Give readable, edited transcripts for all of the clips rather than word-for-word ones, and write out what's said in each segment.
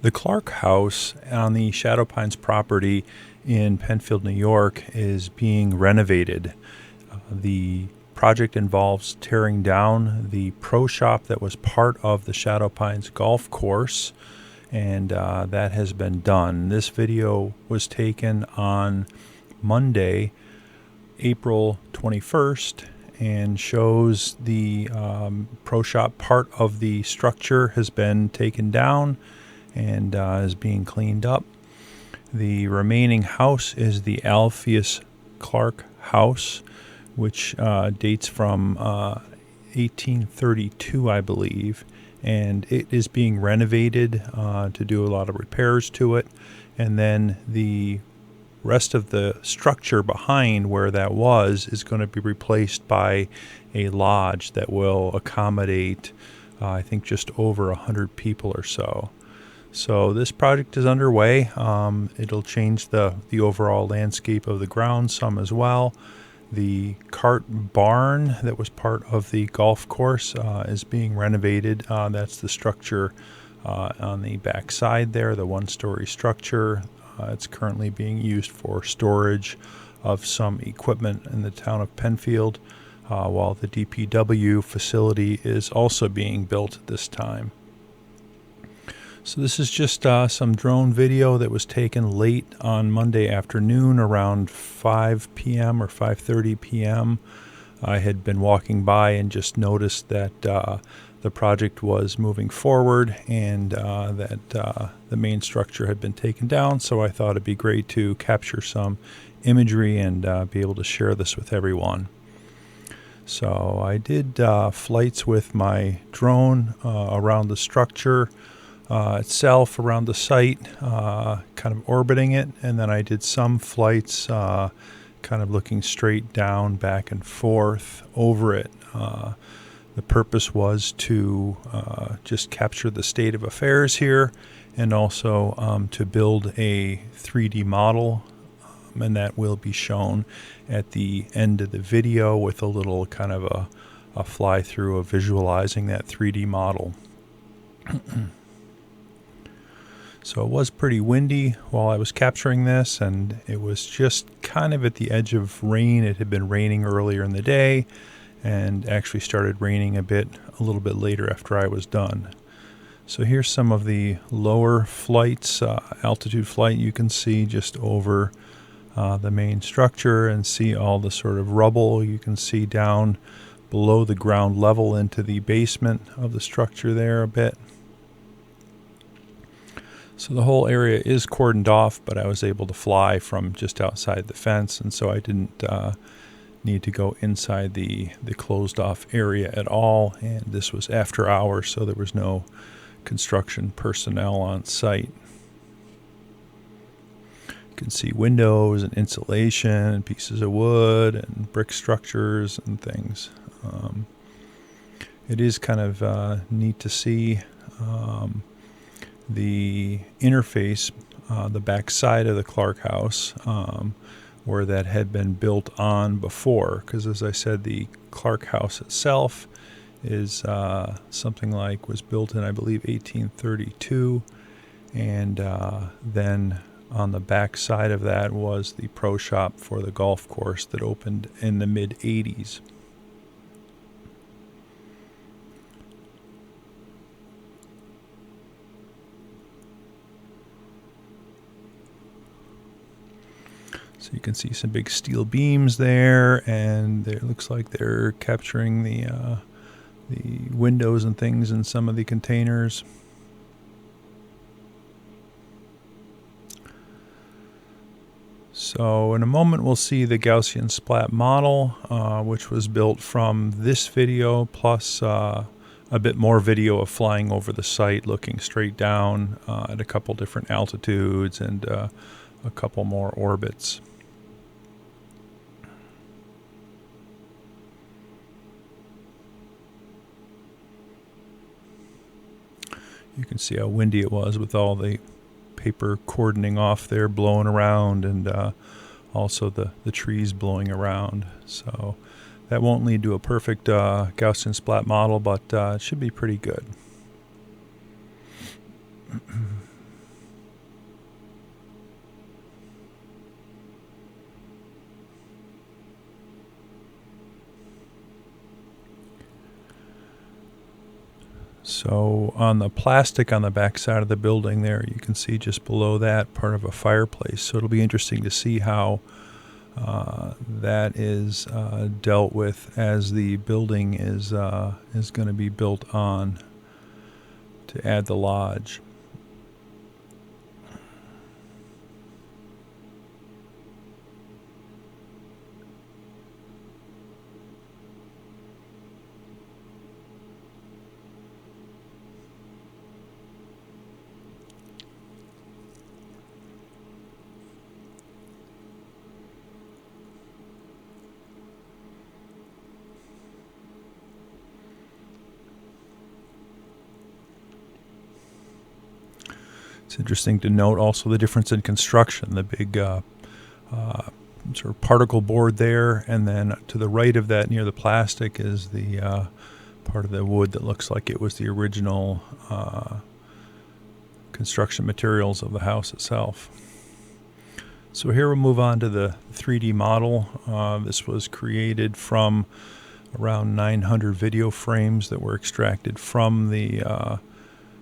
The Clark House on the Shadow Pines property in Penfield, New York is being renovated. The project involves tearing down the pro shop that was part of the Shadow Pines golf course, and that has been done. This video was taken on Monday, April 21st, and shows the pro shop part of the structure has been taken down and is being cleaned up. The remaining house is the Alpheus Clark House, which dates from 1832, I believe, and it is being renovated to do a lot of repairs to it. And then the rest of the structure behind where that was is going to be replaced by a lodge that will accommodate, I think, just over 100 people or so. So this project is underway. It'll change the overall landscape of the ground some as well. The cart barn that was part of the golf course is being renovated. That's the structure on the back side there, the one-story structure. It's currently being used for storage of some equipment in the town of Penfield, while the DPW facility is also being built at this time. So this is just some drone video that was taken late on Monday afternoon around 5 p.m. or 5:30 p.m. I had been walking by and just noticed that the project was moving forward and that the main structure had been taken down, so I thought it'd be great to capture some imagery and be able to share this with everyone. So I did flights with my drone around the structure itself, around the site, kind of orbiting it, and then I did some flights kind of looking straight down, back and forth over it. The purpose was to just capture the state of affairs here, and also to build a 3D model, and that will be shown at the end of the video with a little kind of a fly-through of visualizing that 3D model. So it was pretty windy while I was capturing this, and it was just kind of at the edge of rain. It had been raining earlier in the day and actually started raining a little bit later after I was done. So here's some of the lower flights, altitude flight you can see just over the main structure, and see all the sort of rubble you can see down below the ground level into the basement of the structure there a bit. So the whole area is cordoned off, but I was able to fly from just outside the fence, and so I didn't need to go inside the closed off area at all. And this was after hours, so there was no construction personnel on site. You can see windows and insulation and pieces of wood and brick structures and things. It is kind of neat to see the interface, the back side of the Clark House, where that had been built on before, because as I said, the Clark House itself is something like was built in, I believe, 1832, and then on the back side of that was the pro shop for the golf course that opened in the mid-80s. So you can see some big steel beams there, and it looks like they're capturing the windows and things in some of the containers. So in a moment we'll see the Gaussian Splat model, which was built from this video plus a bit more video of flying over the site, looking straight down at a couple different altitudes and a couple more orbits. You can see how windy it was with all the paper cordoning off there, blowing around, and also the trees blowing around. So that won't lead to a perfect Gaussian Splat model, but it should be pretty good. So on the plastic on the back side of the building there, you can see just below that part of a fireplace. So it'll be interesting to see how that is dealt with as the building is going to be built on to add the lodge. It's interesting to note also the difference in construction, the big sort of particle board there, and then to the right of that near the plastic is the part of the wood that looks like it was the original construction materials of the house itself. So here we'll move on to the 3D model. This was created from around 900 video frames that were extracted from the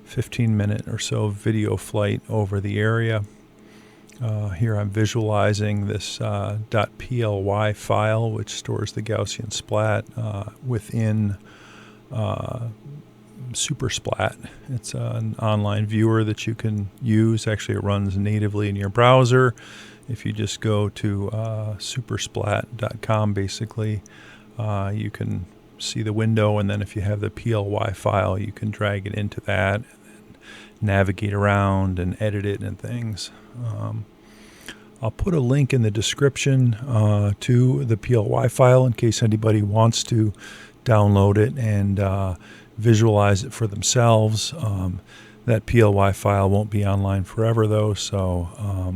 15-minute or so video flight over the area. Here I'm visualizing this .ply file, which stores the Gaussian splat within Super Splat. It's an online viewer that you can use. Actually, it runs natively in your browser. If you just go to supersplat.com, basically, you can see the window, and then if you have the PLY file, you can drag it into that and then navigate around and edit it and things. I'll put a link in the description to the PLY file in case anybody wants to download it and visualize it for themselves. That PLY file won't be online forever, though, so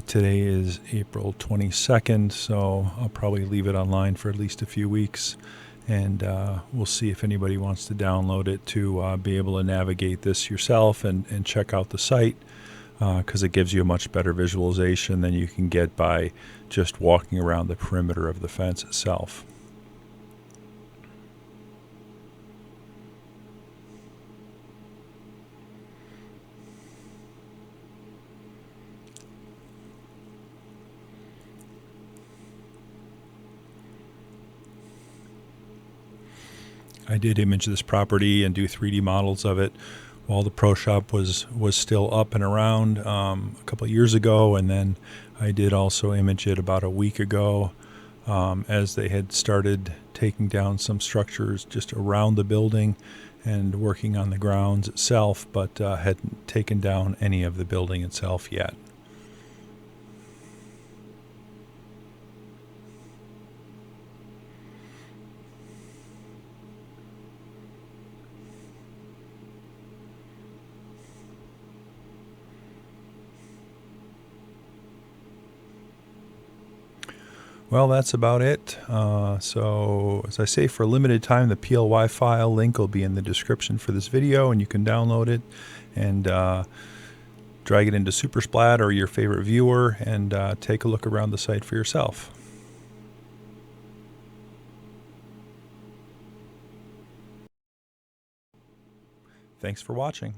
today is April 22nd, so I'll probably leave it online for at least a few weeks, and we'll see if anybody wants to download it to be able to navigate this yourself and check out the site, because it gives you a much better visualization than you can get by just walking around the perimeter of the fence itself. I did image this property and do 3D models of it while the Pro Shop was still up and around a couple of years ago, and then I did also image it about a week ago as they had started taking down some structures just around the building and working on the grounds itself, but hadn't taken down any of the building itself yet. Well, that's about it. So, as I say, for a limited time, the PLY file link will be in the description for this video, and you can download it and drag it into Supersplat or your favorite viewer and take a look around the site for yourself. Thanks for watching.